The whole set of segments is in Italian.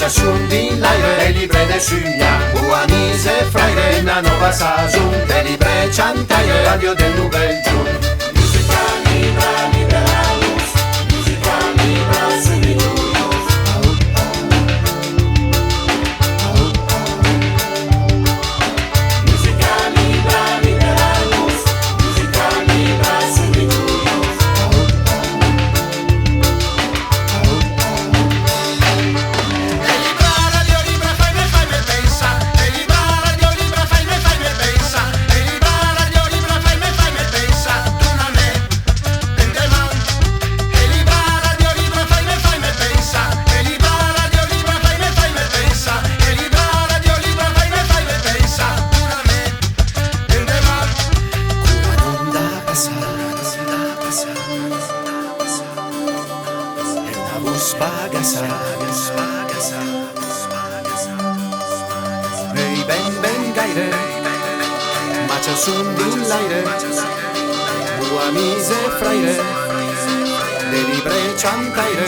c'è sun di l'aire, e libre de suglia, uamise fraire, na nova sasun, de libre ciantaire, radio del Nouvel Giun. Musica libera, liberamus, musica libera, subiturius. Musica libera, liberamus, musica libera, subiturius. E libra radio libra fai me pensa, e libra radio libra fai me pensa, e libra radio libra fai me pensa, tu non ne pendeman. E libra radio libra fai me pensa, e libra radio libra fai me pensa, e libra radio libra fai me pensa, tu non ne pendeman. Onda passa, e una bus bagasa, ei ben gaire, ma c'è sun di l'aire, uamise fraire, de libre ciantaire.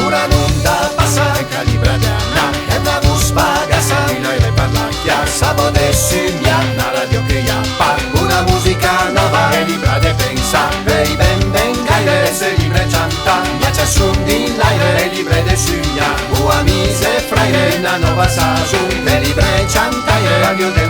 Ora l'onda passa e calibradiana, e una bus bagasa, e l'aire parla chiar, sabode sumiana, radio che yappa, una musica nova, e libra de pensa, ei ben gaire, e se libre cianta, ma c'è sun di l'aire, e libre de sugna, uamise fraire, una nova sasun, de libre ciantaire, radio del